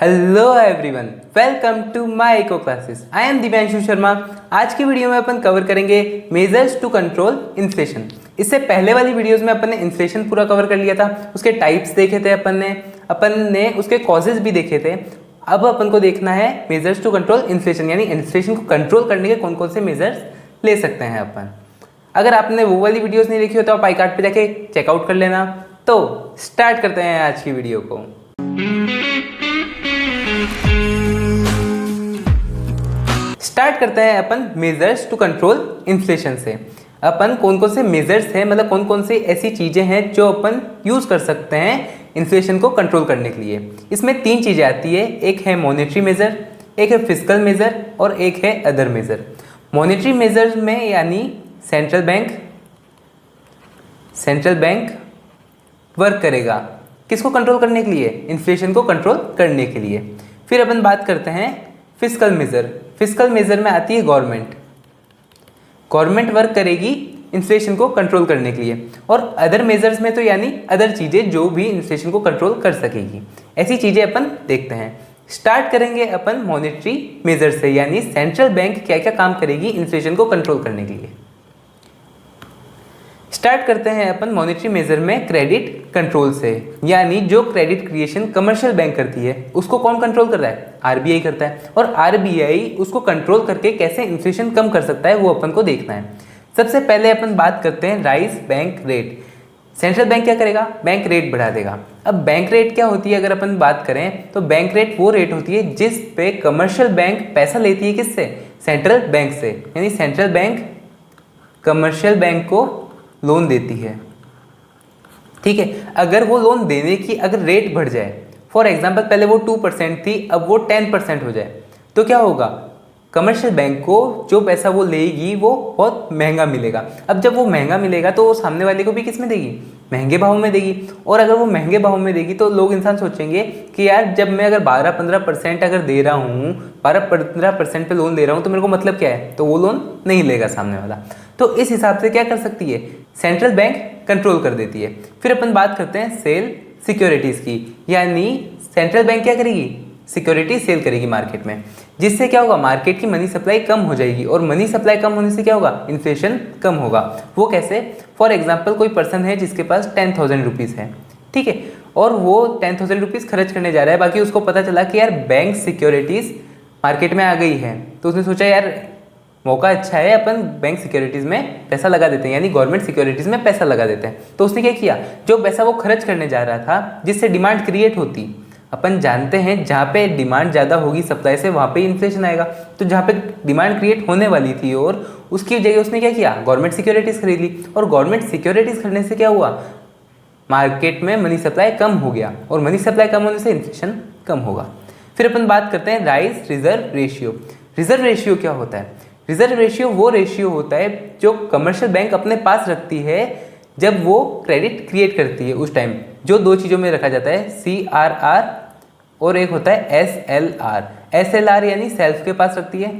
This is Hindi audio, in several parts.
Hello everyone, welcome to my eco classes. I am Divyanshu Sharma. आज की वीडियो में अपन कवर करेंगे मेजर्स टू कंट्रोल इन्फ्लेशन। इससे पहले वाली वीडियोस में अपन ने इन्फ्लेशन पूरा कवर कर लिया था, उसके टाइप्स देखे थे अपन ने उसके कॉजेज भी देखे थे। अब अपन को देखना है मेजर्स टू कंट्रोल इन्फ्लेशन, यानी इन्फ्लेशन को कंट्रोल करने के कौन कौन से मेजर्स ले सकते हैं अपन। अगर आपने वो वाली वीडियोस नहीं देखी हो तो आप आई कार्ड पे जाके चेकआउट कर लेना। तो स्टार्ट करते हैं आज की वीडियो को। स्टार्ट करते हैं अपन मेजर्स टू कंट्रोल इन्फ्लेशन से। अपन कौन कौन से मेजर्स हैं, मतलब कौन कौन सी ऐसी चीज़ें हैं जो अपन यूज़ कर सकते हैं इन्फ्लेशन को कंट्रोल करने के लिए। इसमें तीन चीज़ें आती है, एक है मॉनेटरी मेजर, एक है फिस्कल मेजर और एक है अदर मेजर। मॉनेटरी मेजर में यानी सेंट्रल बैंक वर्क करेगा किसको कंट्रोल करने के लिए, इन्फ्लेशन को कंट्रोल करने के लिए। फिर अपन बात करते हैं फिस्कल मेजर। फिस्कल मेजर में आती है गवर्नमेंट वर्क करेगी इन्फ्लेशन को कंट्रोल करने के लिए। और अदर मेजर्स में तो यानी अदर चीज़ें जो भी इन्फ्लेशन को कंट्रोल कर सकेगी, ऐसी चीज़ें अपन देखते हैं। स्टार्ट करेंगे अपन मॉनेटरी मेजर से, यानी सेंट्रल बैंक क्या क्या काम करेगी इन्फ्लेशन को कंट्रोल करने के लिए। स्टार्ट करते हैं अपन मॉनेटरी मेजर में क्रेडिट कंट्रोल से, यानी जो क्रेडिट क्रिएशन कमर्शियल बैंक करती है उसको कौन कंट्रोल कर रहा है, आरबीआई करता है। और आरबीआई उसको कंट्रोल करके कैसे इन्फ्लेशन कम कर सकता है वो अपन को देखना है। सबसे पहले अपन बात करते हैं rise bank rate. Central bank क्या करेगा, बैंक रेट बढ़ा देगा। अब बैंक रेट क्या होती है, अगर अपन बात करें तो बैंक रेट वो रेट होती है जिस पे कमर्शियल बैंक पैसा लेती है, किससे, सेंट्रल बैंक से। यानी सेंट्रल बैंक कमर्शियल बैंक को लोन देती है, ठीक है। अगर वो लोन देने की अगर रेट बढ़ जाए, फॉर एग्जांपल पहले वो 2% थी, अब वो 10% हो जाए, तो क्या होगा, कमर्शियल बैंक को जो पैसा वो लेगी वो बहुत महंगा मिलेगा। अब जब वो महंगा मिलेगा तो वो सामने वाले को भी किस में देगी, महंगे भाव में देगी। और अगर वो महंगे भाव में देगी तो लोग इंसान सोचेंगे कि यार जब मैं अगर 12-15% अगर दे रहा हूँ, 12-15% पे लोन दे रहा हूँ तो मेरे को मतलब क्या है, तो वो लोन नहीं लेगा सामने वाला। तो इस हिसाब से क्या कर सकती है, सेंट्रल बैंक कंट्रोल कर देती है। फिर अपन बात करते हैं सेल सिक्योरिटीज़ की, यानी सेंट्रल बैंक क्या करेगी, सिक्योरिटी सेल करेगी मार्केट में, जिससे क्या होगा, मार्केट की मनी सप्लाई कम हो जाएगी। और मनी सप्लाई कम होने से क्या होगा, इन्फ्लेशन कम होगा। वो कैसे, फॉर एग्जांपल कोई पर्सन है जिसके पास 10,000 रुपीज़ है, ठीक है, और वो 10,000 रुपीज़ खर्च करने जा रहा है। बाकी उसको पता चला कि यार बैंक सिक्योरिटीज़ मार्केट में आ गई है, तो उसने सोचा यार मौका अच्छा है, अपन बैंक सिक्योरिटीज़ में पैसा लगा देते हैं, यानी गवर्नमेंट सिक्योरिटीज़ में पैसा लगा देते हैं। तो उसने क्या किया, जो पैसा वो खर्च करने जा रहा था जिससे डिमांड क्रिएट होती, अपन जानते हैं जहाँ पे डिमांड ज़्यादा होगी सप्लाई से वहाँ पे इन्फ्लेशन आएगा। तो जहाँ पे डिमांड क्रिएट होने वाली थी और उसकी जगह उसने क्या किया, गवर्नमेंट सिक्योरिटीज़ खरीद ली। और गवर्नमेंट सिक्योरिटीज़ खरीदने से क्या हुआ, मार्केट में मनी सप्लाई कम हो गया, और मनी सप्लाई कम होने से इन्फ्लेशन कम होगा। फिर अपन बात करते हैं rise reserve ratio. Reserve ratio क्या होता है, रिजर्व रेशियो वो रेशियो होता है जो कमर्शियल बैंक अपने पास रखती है जब वो क्रेडिट क्रिएट करती है। उस टाइम जो दो चीज़ों में रखा जाता है, CRR और एक होता है SLR। SLR यानी सेल्फ के पास रखती है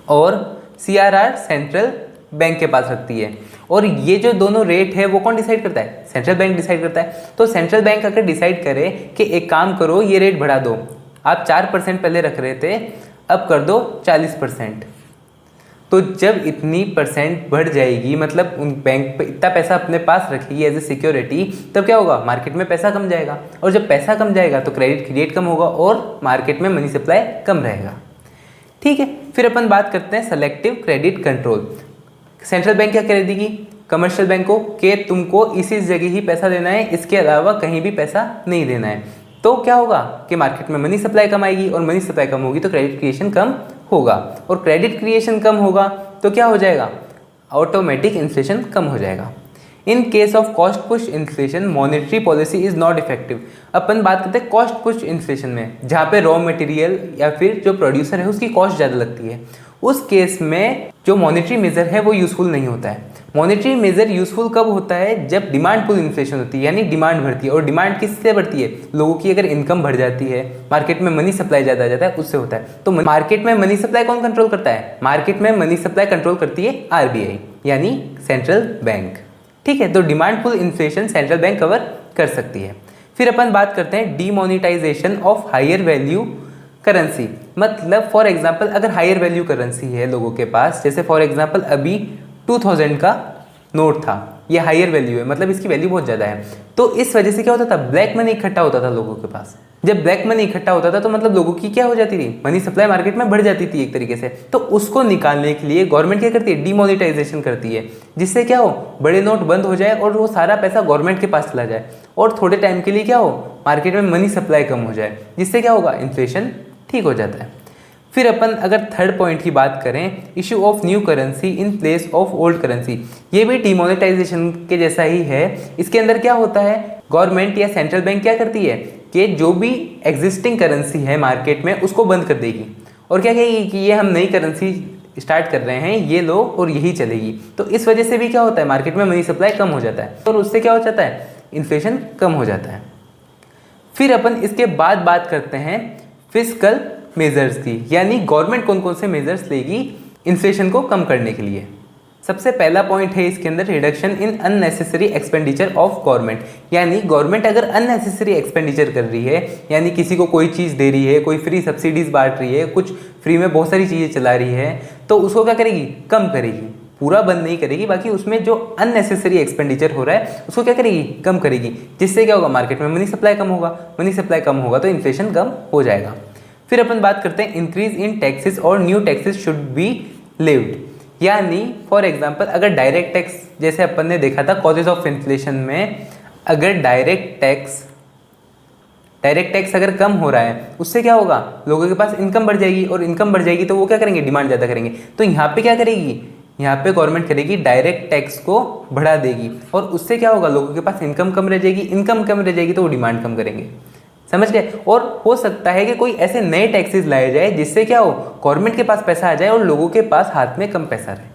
और CRR सेंट्रल बैंक के पास रखती है। और ये जो दोनों रेट है वो कौन डिसाइड करता है, सेंट्रल बैंक डिसाइड करता है। तो सेंट्रल बैंक अगर डिसाइड करे कि एक काम करो, ये रेट बढ़ा दो, आप 4% पहले रख रहे थे, अब कर दो 40%, तो जब इतनी परसेंट बढ़ जाएगी, मतलब उन बैंक पे इतना पैसा अपने पास रखेगी एज ए सिक्योरिटी, तब क्या होगा, मार्केट में पैसा कम जाएगा। और जब पैसा कम जाएगा तो क्रेडिट क्रिएट कम होगा और मार्केट में मनी सप्लाई कम रहेगा, ठीक है। फिर अपन बात करते हैं selective credit control. Central bank क्या कर देगी कमर्शियल बैंक को कि तुमको इसी जगह ही पैसा देना है, इसके अलावा कहीं भी पैसा नहीं देना है। तो क्या होगा कि मार्केट में मनी सप्लाई कम आएगी, और मनी सप्लाई कम होगी तो क्रेडिट क्रिएशन कम होगा, और क्रेडिट क्रिएशन कम होगा तो क्या हो जाएगा, ऑटोमेटिक इन्फ्लेशन कम हो जाएगा। In case of cost push inflation monetary policy is not effective. अपन बात करते हैं कॉस्ट पुश इन्फ्लेशन में, जहाँ पे रॉ मटेरियल या फिर जो प्रोड्यूसर है उसकी कॉस्ट ज़्यादा लगती है, उस केस में जो मॉनेटरी मेजर है वो यूजफुल नहीं होता है। मॉनेटरी मेजर यूजफुल कब होता है, जब डिमांड पुल इन्फ्लेशन होती है, यानी डिमांड बढ़ती है। और डिमांड किससे बढ़ती है, लोगों की अगर इनकम बढ़ जाती है, मार्केट में मनी सप्लाई ज़्यादा आ जाता है, उससे होता है। तो मार्केट में मनी सप्लाई कौन कंट्रोल करता है, मार्केट में मनी सप्लाई कंट्रोल करती है आरबीआई, यानी सेंट्रल बैंक, ठीक है। तो demand pull inflation central bank cover कर सकती है। फिर अपन बात करते हैं demonetisation of higher value currency. मतलब फॉर एग्जांपल अगर हायर वैल्यू करेंसी है लोगों के पास, जैसे फॉर एग्जांपल अभी 2000 का नोट था, ये हायर वैल्यू है, मतलब इसकी वैल्यू बहुत ज़्यादा है, तो इस वजह से क्या होता था, ब्लैक मनी इकट्ठा होता था लोगों के पास। जब ब्लैक मनी इकट्ठा होता था तो मतलब लोगों की क्या हो जाती थी, मनी सप्लाई मार्केट में बढ़ जाती थी एक तरीके से। तो उसको निकालने के लिए गवर्नमेंट क्या करती है, डीमोनेटाइजेशन करती है, जिससे क्या हो, बड़े नोट बंद हो जाए और वो सारा पैसा गवर्नमेंट के पास चला जाए और थोड़े टाइम के लिए क्या हो, मार्केट में मनी सप्लाई कम हो जाए, जिससे क्या होगा, इन्फ्लेशन ठीक हो जाता है। फिर अपन अगर थर्ड पॉइंट की बात करें, issue of new currency in place of old currency, ये भी डीमोनेटाइजेशन के जैसा ही है। इसके अंदर क्या होता है, गवर्नमेंट या सेंट्रल बैंक क्या करती है कि जो भी एग्जिस्टिंग करेंसी है मार्केट में उसको बंद कर देगी और क्या कहेगी कि ये हम नई करेंसी स्टार्ट कर रहे हैं, ये लो और यही चलेगी। तो इस वजह से भी क्या होता है, मार्केट में मनी सप्लाई कम हो जाता है और उससे क्या हो जाता है, इन्फ्लेशन कम हो जाता है। फिर अपन इसके बाद बात करते हैं फिस्कल मेजर्स की, यानी गवर्नमेंट कौन कौन से मेजर्स लेगी इन्फ्लेशन को कम करने के लिए। सबसे पहला पॉइंट है इसके अंदर, reduction in unnecessary expenditure of government, यानी गवर्नमेंट अगर अननेसेसरी एक्सपेंडिचर कर रही है, यानी किसी को कोई चीज़ दे रही है, कोई फ्री सब्सिडीज बांट रही है, कुछ फ्री में बहुत सारी चीज़ें चला रही है, तो उसको क्या करेगी, कम करेगी, पूरा बंद नहीं करेगी, बाकी उसमें जो अननेसेसरी एक्सपेंडिचर हो रहा है उसको क्या करेगी, कम करेगी, जिससे क्या होगा, मार्केट में मनी सप्लाई कम होगा, मनी सप्लाई कम होगा तो इन्फ्लेशन कम हो जाएगा। फिर अपन बात करते हैं इंक्रीज इन टैक्सेस और न्यू टैक्सेस शुड बी लेव्ड, यानी फॉर एग्जांपल अगर डायरेक्ट टैक्स, जैसे अपन ने देखा था कॉजेज ऑफ इन्फ्लेशन में, अगर डायरेक्ट टैक्स अगर कम हो रहा है उससे क्या होगा, लोगों के पास इनकम बढ़ जाएगी और इनकम बढ़ जाएगी तो वो क्या करेंगे, डिमांड ज़्यादा करेंगे। तो यहाँ पे क्या करेगी, यहाँ पे गवर्नमेंट करेगी डायरेक्ट टैक्स को बढ़ा देगी और उससे क्या होगा, लोगों के पास इनकम कम रह जाएगी, इनकम कम रह जाएगी तो वो डिमांड कम करेंगे, समझ गए। और हो सकता है कि कोई ऐसे नए टैक्सेस लाए जाए जिससे क्या हो, गवर्नमेंट के पास पैसा आ जाए और लोगों के पास हाथ में कम पैसा रहे।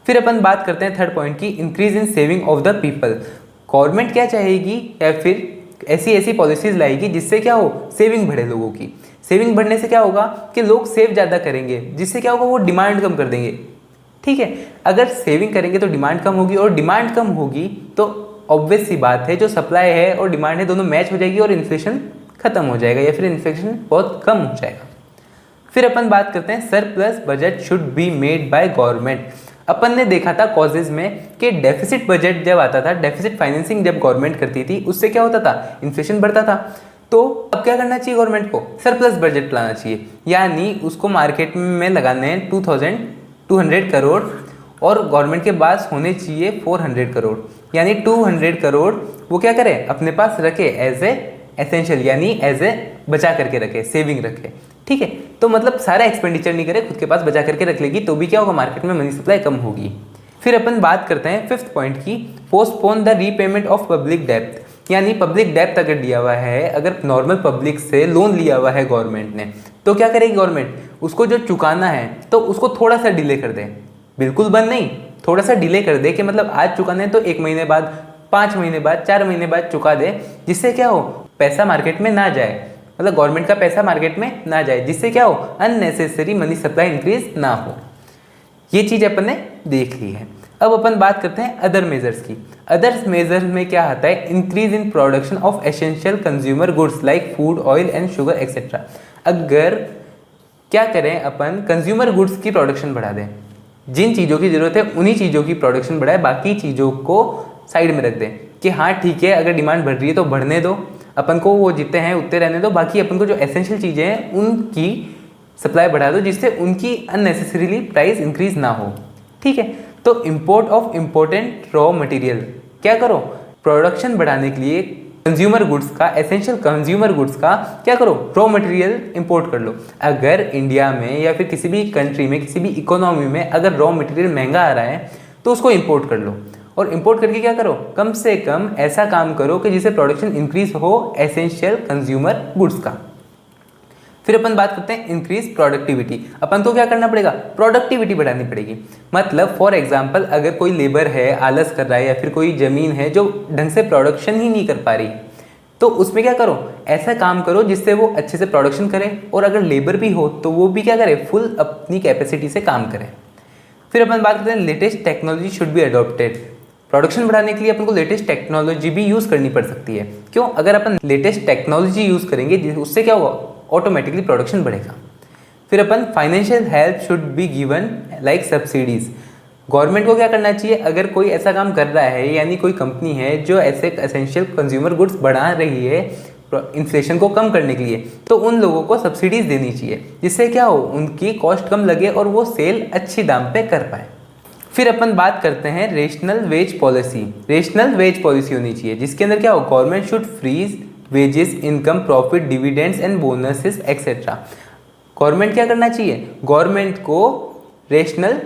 फिर अपन बात करते हैं थर्ड पॉइंट की, increase in saving of the people. Government क्या चाहेगी या फिर ऐसी पॉलिसीज लाएगी जिससे क्या हो, सेविंग बढ़े लोगों की। सेविंग बढ़ने से क्या होगा कि लोग सेव ज़्यादा करेंगे, जिससे क्या होगा, वो डिमांड कम कर देंगे, ठीक है। अगर सेविंग करेंगे तो डिमांड कम होगी और डिमांड कम होगी तो ऑब्वियस सी बात है, जो सप्लाई है और डिमांड है दोनों मैच हो जाएगी और इन्फ्लेशन खत्म हो जाएगा या फिर इन्फ्लेशन बहुत कम हो जाएगा। फिर अपन बात करते हैं surplus budget should be made by government. अपन ने देखा था कॉजेज में कि डेफिसिट बजट जब आता था, डेफिसिट फाइनेंसिंग जब गवर्नमेंट करती थी, उससे क्या होता था, इन्फ्लेशन बढ़ता था। तो अब क्या करना चाहिए गवर्नमेंट को, सरप्लस बजट लाना चाहिए, यानी उसको मार्केट में लगाने हैं 2200 करोड़ और गवर्नमेंट के पास होने चाहिए 400 करोड़, यानी 200 करोड़ वो क्या करे, अपने पास रखे एज ए एसेंशियल, यानी एज ए बचा करके रखे, सेविंग रखे, ठीक है। तो मतलब सारा एक्सपेंडिचर नहीं करे, खुद के पास बचा करके रख लेगी, तो भी क्या होगा, मार्केट में मनी सप्लाई कम होगी। फिर अपन बात करते हैं फिफ्थ पॉइंट की, postpone the repayment of public depth, यानी पब्लिक डेप्थ अगर लिया हुआ है, अगर नॉर्मल पब्लिक से लोन लिया हुआ है गवर्नमेंट ने, तो क्या करेगी गवर्नमेंट, उसको जो चुकाना है तो उसको थोड़ा सा डिले कर दे, बिल्कुल बंद नहीं, थोड़ा सा डिले कर दे कि मतलब आज चुकाना है तो 1 महीने बाद, 5 महीने बाद, 4 महीने बाद चुका दे, जिससे क्या हो, पैसा मार्केट में ना जाए, मतलब गवर्नमेंट का पैसा मार्केट में ना जाए, जिससे क्या हो, अननेसेसरी मनी सप्लाई इंक्रीज ना हो। ये चीज़ अपन ने देख ली है। अब अपन बात करते हैं अदर मेजर्स की। अदर मेजर्स में क्या आता है, increase in production of essential consumer goods like food, oil and sugar etcetera. अगर क्या करें अपन, कंज्यूमर गुड्स की प्रोडक्शन बढ़ा दें, जिन चीज़ों की ज़रूरत है उन्हीं चीज़ों की प्रोडक्शन बढ़ाए, बाकी चीज़ों को साइड में रख दें कि हाँ ठीक है, अगर डिमांड बढ़ रही है तो बढ़ने दो, अपन को वो जितने हैं उतने रहने दो, बाकी अपन को जो एसेंशियल चीज़ें हैं उनकी सप्लाई बढ़ा दो, जिससे उनकी अननेसेसरीली प्राइस इंक्रीज ना हो, ठीक है। तो import of important raw material, क्या करो, प्रोडक्शन बढ़ाने के लिए कंज्यूमर गुड्स का, एसेंशियल कंज्यूमर गुड्स का क्या करो, रॉ मटेरियल इंपोर्ट कर लो। अगर इंडिया में या फिर किसी भी कंट्री में, किसी भी इकोनॉमी में अगर रॉ मटेरियल महंगा आ रहा है तो उसको इंपोर्ट कर लो, और इंपोर्ट करके क्या करो, कम से कम ऐसा काम करो कि जिससे प्रोडक्शन इंक्रीज हो एसेंशियल कंज्यूमर गुड्स का। फिर अपन बात करते हैं इंक्रीज प्रोडक्टिविटी। अपन को क्या करना पड़ेगा, प्रोडक्टिविटी बढ़ानी पड़ेगी। मतलब फॉर एग्जांपल अगर कोई लेबर है, आलस कर रहा है, या फिर कोई जमीन है जो ढंग से प्रोडक्शन ही नहीं कर पा रही, तो उसमें क्या करो, ऐसा काम करो जिससे वो अच्छे से प्रोडक्शन करे, और अगर लेबर भी हो तो वो भी क्या करे, फुल अपनी कैपेसिटी से काम करे। फिर अपन बात करते हैं latest technology should be adopted. Production बढ़ाने के लिए अपन को लेटेस्ट टेक्नोलॉजी भी यूज़ करनी पड़ सकती है। क्यों? अगर अपन लेटेस्ट टेक्नोलॉजी यूज़ करेंगे उससे क्या होगा, ऑटोमेटिकली प्रोडक्शन बढ़ेगा। फिर अपन financial help should be given like subsidies. Government को क्या करना चाहिए, अगर कोई ऐसा काम कर रहा है यानी कोई कंपनी है जो ऐसे एसेंशियल कंज्यूमर गुड्स बढ़ा रही है इन्फ्लेशन को कम करने के लिए, तो उन लोगों को सब्सिडीज़ देनी चाहिए, जिससे क्या हो, उनकी कॉस्ट कम लगे और वो सेल अच्छी दाम पे कर पाए। फिर अपन बात करते हैं rational wage policy. Rational wage policy होनी चाहिए जिसके अंदर क्या हो, government should freeze wages, income, profit, dividends and bonuses etcetera. Government क्या करना चाहिए, गवर्नमेंट को रेशनल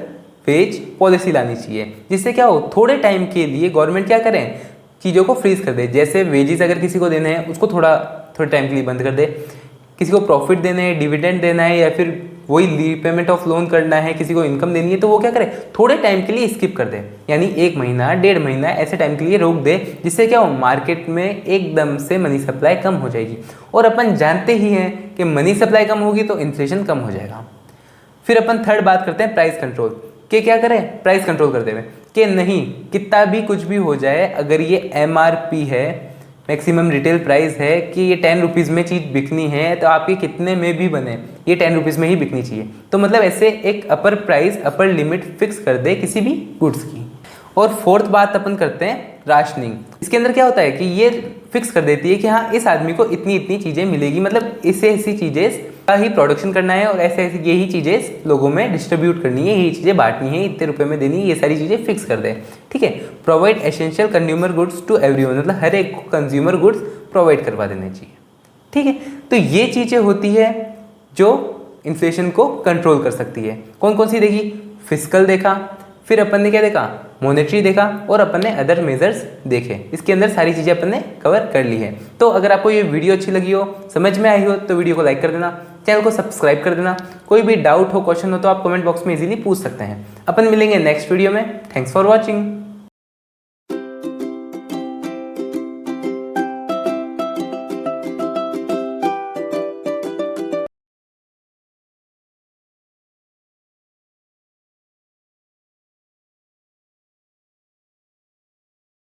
वेज पॉलिसी लानी चाहिए, जिससे क्या हो, थोड़े टाइम के लिए गवर्नमेंट क्या करें, चीज़ों को फ्रीज कर दे। जैसे वेजेस अगर किसी को देने हैं उसको थोड़े टाइम के लिए बंद कर दे, किसी को प्रॉफिट देने हैं, डिविडेंड देना है, या फिर वही रीपेमेंट ऑफ लोन करना है, किसी को इनकम देनी है, तो वो क्या करे, थोड़े टाइम के लिए स्किप कर दे, यानी 1 महीना 1.5 महीना ऐसे टाइम के लिए रोक दे, जिससे क्या हो, मार्केट में एकदम से मनी सप्लाई कम हो जाएगी। और अपन जानते ही हैं कि मनी सप्लाई कम होगी तो इन्फ्लेशन कम हो जाएगा। फिर अपन थर्ड बात करते हैं प्राइस कंट्रोल के। क्या करें, प्राइस कंट्रोल करते हुए कि नहीं, कितना भी कुछ भी हो जाए, अगर ये MRP है, मैक्सिमम रिटेल प्राइस है, कि ये 10 रुपीज़ में चीज़ बिकनी है, तो आपके कितने में भी बने ये 10 रुपीज़ में ही बिकनी चाहिए। तो मतलब ऐसे एक अपर प्राइस, अपर लिमिट फिक्स कर दे किसी भी गुड्स की। और फोर्थ बात अपन करते हैं राशनिंग। इसके अंदर क्या होता है कि ये फिक्स कर देती है कि हाँ, इस आदमी को इतनी इतनी चीज़ें मिलेगी, मतलब इससे ऐसी चीज़ें का ही प्रोडक्शन करना है और ऐसे ऐसे यही चीज़ें लोगों में डिस्ट्रीब्यूट करनी है, यही चीज़ें बांटनी है, इतने रुपए में देनी है, ये सारी चीज़ें फिक्स कर दे। ठीक है, provide essential consumer goods to everyone, मतलब हर एक कंज्यूमर गुड्स प्रोवाइड करवा देने चाहिए। ठीक है, तो ये चीज़ें होती है जो इन्फ्लेशन को कंट्रोल कर सकती है। कौन कौन सी देखी, फिस्कल देखा, फिर अपन ने क्या देखा, मॉनेटरी देखा, और अपन ने अदर मेजर्स देखे। इसके अंदर सारी चीज़ें अपन ने कवर कर ली है। तो अगर आपको ये वीडियो अच्छी लगी हो, समझ में आई हो, तो वीडियो को लाइक कर देना, चैनल को सब्सक्राइब कर देना। कोई भी डाउट हो, क्वेश्चन हो, तो आप कमेंट बॉक्स में इजीली पूछ सकते हैं। अपन मिलेंगे नेक्स्ट वीडियो में। Thanks for watching.